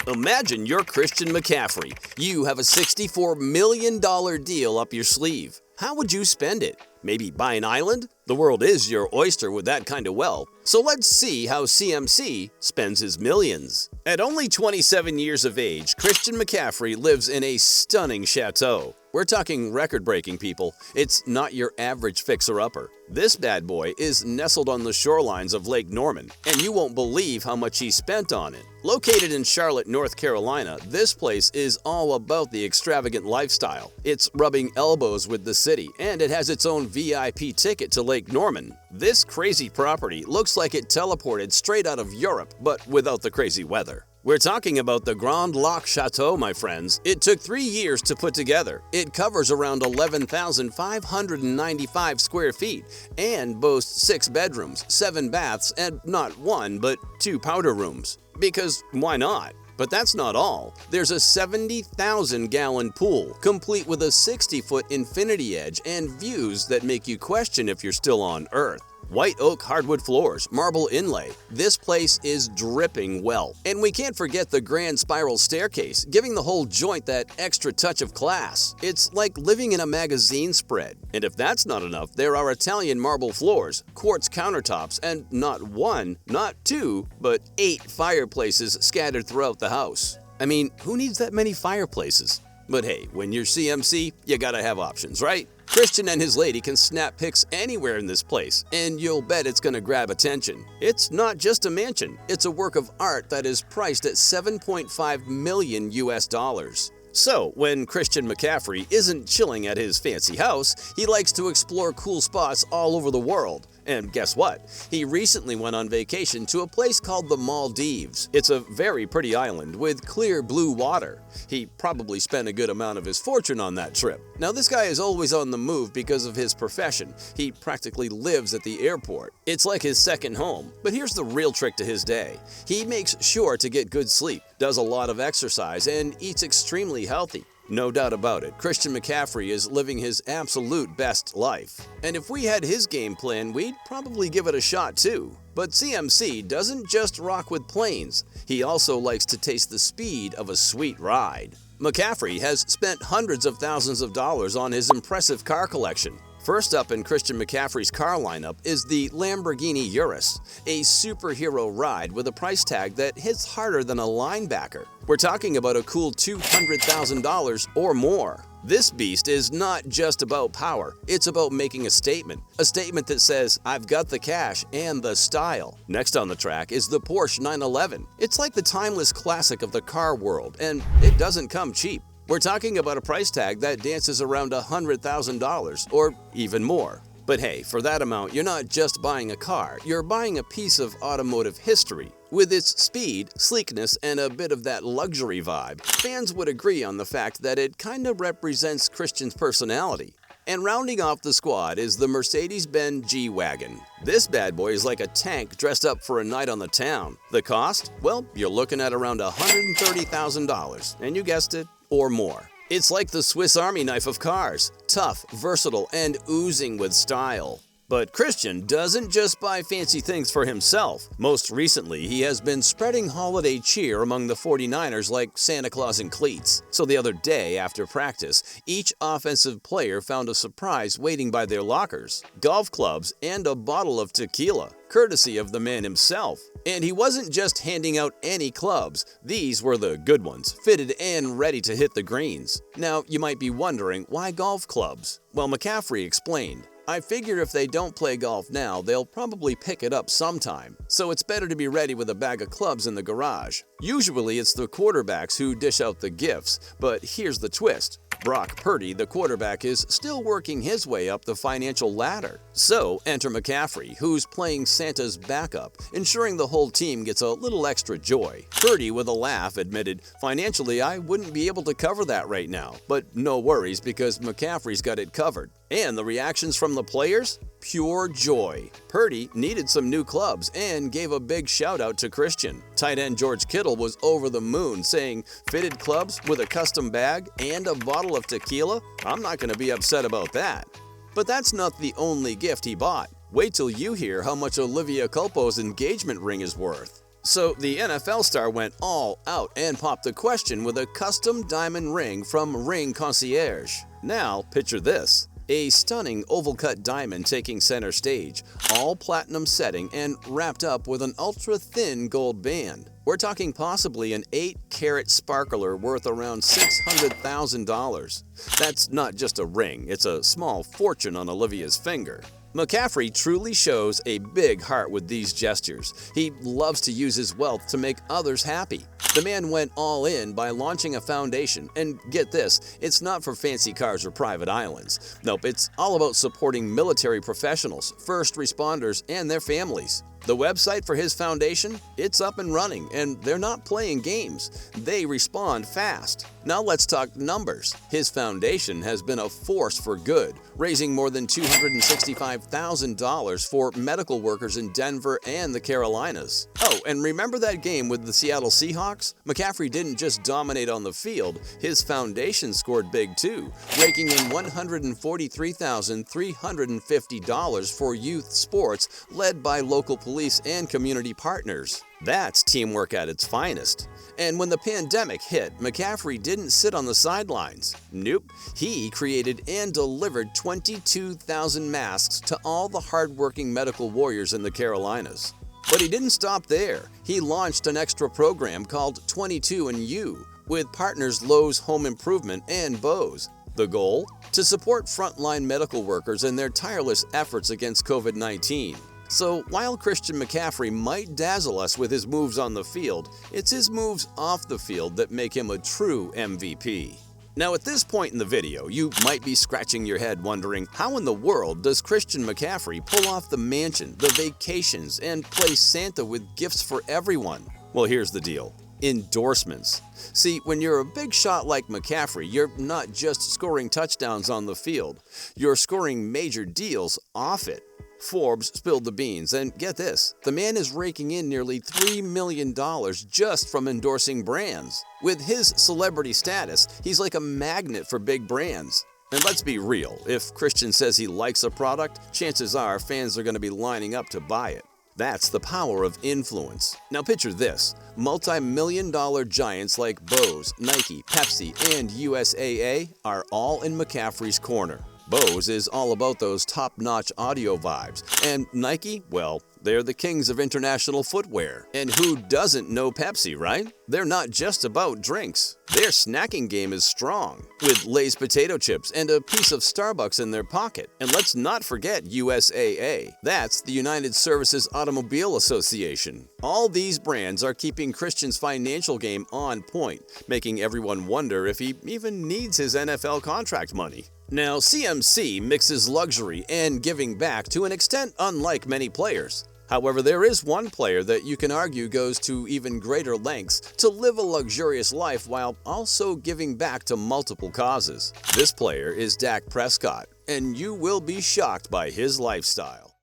Imagine you're Christian McCaffrey. You have a $64 million deal up your sleeve. How would you spend it? Maybe buy an island? The world is your oyster with that kind of wealth. So let's see how CMC spends his millions. At only 27 years of age, Christian McCaffrey lives in a stunning chateau. We're talking record-breaking, people. It's not your average fixer-upper. This bad boy is nestled on the shorelines of Lake Norman, and you won't believe how much he spent on it. Located in Charlotte, North Carolina, this place is all about the extravagant lifestyle. It's rubbing elbows with the city, and it has its own VIP ticket to Lake Norman. This crazy property looks like it teleported straight out of Europe, but without the crazy weather. We're talking about the Grand Lac Chateau, my friends. It took 3 years to put together. It covers around 11,595 square feet and boasts 6 bedrooms, 7 baths, and not 1 but 2 powder rooms. Because why not? But that's not all. There's a 70,000-gallon pool, complete with a 60-foot infinity edge and views that make you question if you're still on Earth. White oak hardwood floors, marble inlay. This place is dripping wealth. And we can't forget the grand spiral staircase, giving the whole joint that extra touch of class. It's like living in a magazine spread. And if that's not enough, there are Italian marble floors, quartz countertops, and not 1, not 2, but 8 fireplaces scattered throughout the house. I mean, who needs that many fireplaces? But hey, when you're CMC, you gotta have options, right? Christian and his lady can snap pics anywhere in this place, and you'll bet it's gonna grab attention. It's not just a mansion, it's a work of art that is priced at $7.5 million US. So, when Christian McCaffrey isn't chilling at his fancy house, he likes to explore cool spots all over the world. And guess what? He recently went on vacation to a place called the Maldives. It's a very pretty island with clear blue water. He probably spent a good amount of his fortune on that trip. Now, this guy is always on the move because of his profession. He practically lives at the airport. It's like his second home. But here's the real trick to his day. He makes sure to get good sleep, does a lot of exercise, and eats extremely healthy. No doubt about it, Christian McCaffrey is living his absolute best life. And if we had his game plan, we'd probably give it a shot too. But CMC doesn't just rock with planes, he also likes to taste the speed of a sweet ride. McCaffrey has spent hundreds of thousands of dollars on his impressive car collection. First up in Christian McCaffrey's car lineup is the Lamborghini Urus, a superhero ride with a price tag that hits harder than a linebacker. We're talking about a cool $200,000 or more. This beast is not just about power, it's about making a statement that says, I've got the cash and the style. Next on the track is the Porsche 911. It's like the timeless classic of the car world, and it doesn't come cheap. We're talking about a price tag that dances around $100,000 or even more. But hey, for that amount, you're not just buying a car, you're buying a piece of automotive history. With its speed, sleekness, and a bit of that luxury vibe, fans would agree on the fact that it kinda represents Christian's personality. And rounding off the squad is the Mercedes-Benz G-Wagon. This bad boy is like a tank dressed up for a night on the town. The cost? Well, you're looking at around $130,000, and you guessed it, or more. It's like the Swiss Army knife of cars, tough, versatile, and oozing with style. But Christian doesn't just buy fancy things for himself. Most recently, he has been spreading holiday cheer among the 49ers like Santa Claus in cleats. So the other day, after practice, each offensive player found a surprise waiting by their lockers: golf clubs and a bottle of tequila, courtesy of the man himself. And he wasn't just handing out any clubs. These were the good ones, fitted and ready to hit the greens. Now, you might be wondering, why golf clubs? Well, McCaffrey explained, I figure if they don't play golf now, they'll probably pick it up sometime. So it's better to be ready with a bag of clubs in the garage. Usually it's the quarterbacks who dish out the gifts, but here's the twist. Brock Purdy, the quarterback, is still working his way up the financial ladder. So enter McCaffrey, who's playing Santa's backup, ensuring the whole team gets a little extra joy. Purdy, with a laugh, admitted, financially, I wouldn't be able to cover that right now, but no worries because McCaffrey's got it covered. And the reactions from the players? Pure joy. Purdy needed some new clubs and gave a big shout out to Christian. Tight end George Kittle was over the moon, saying, fitted clubs with a custom bag and a bottle of tequila? I'm not going to be upset about that. But that's not the only gift he bought. Wait till you hear how much Olivia Culpo's engagement ring is worth. So the NFL star went all out and popped the question with a custom diamond ring from Ring Concierge. Now, picture this. A stunning oval-cut diamond taking center stage, all platinum setting and wrapped up with an ultra-thin gold band. We're talking possibly an 8-carat sparkler worth around $600,000. That's not just a ring, it's a small fortune on Olivia's finger. McCaffrey truly shows a big heart with these gestures. He loves to use his wealth to make others happy. The man went all in by launching a foundation, and get this, it's not for fancy cars or private islands. Nope, it's all about supporting military professionals, first responders, and their families. The website for his foundation, it's up and running, and they're not playing games. They respond fast. Now let's talk numbers. His foundation has been a force for good, raising more than $265,000 for medical workers in Denver and the Carolinas. Oh, and remember that game with the Seattle Seahawks? McCaffrey didn't just dominate on the field, his foundation scored big too, raking in $143,350 for youth sports led by local police and community partners. That's teamwork at its finest. And when the pandemic hit, McCaffrey didn't sit on the sidelines. Nope, he created and delivered 22,000 masks to all the hardworking medical warriors in the Carolinas. But he didn't stop there. He launched an extra program called 22andYou with partners Lowe's Home Improvement and Bose. The goal? To support frontline medical workers in their tireless efforts against COVID-19. So while Christian McCaffrey might dazzle us with his moves on the field, it's his moves off the field that make him a true MVP. Now at this point in the video, you might be scratching your head wondering, how in the world does Christian McCaffrey pull off the mansion, the vacations, and play Santa with gifts for everyone? Well, here's the deal. Endorsements. See, when you're a big shot like McCaffrey, you're not just scoring touchdowns on the field, you're scoring major deals off it. Forbes spilled the beans, and get this, the man is raking in nearly $3 million just from endorsing brands. With his celebrity status, he's like a magnet for big brands. And let's be real, if Christian says he likes a product, chances are fans are going to be lining up to buy it. That's the power of influence. Now picture this, multi-million-dollar giants like Bose, Nike, Pepsi, and USAA are all in McCaffrey's corner. Bose is all about those top-notch audio vibes, and Nike, well, they're the kings of international footwear. And who doesn't know Pepsi, right? They're not just about drinks. Their snacking game is strong, with Lay's potato chips and a piece of Starbucks in their pocket. And let's not forget USAA. That's the United Services Automobile Association. All these brands are keeping Christian's financial game on point, making everyone wonder if he even needs his NFL contract money. Now, CMC mixes luxury and giving back to an extent unlike many players. However, there is one player that you can argue goes to even greater lengths to live a luxurious life while also giving back to multiple causes. This player is Dak Prescott, and you will be shocked by his lifestyle.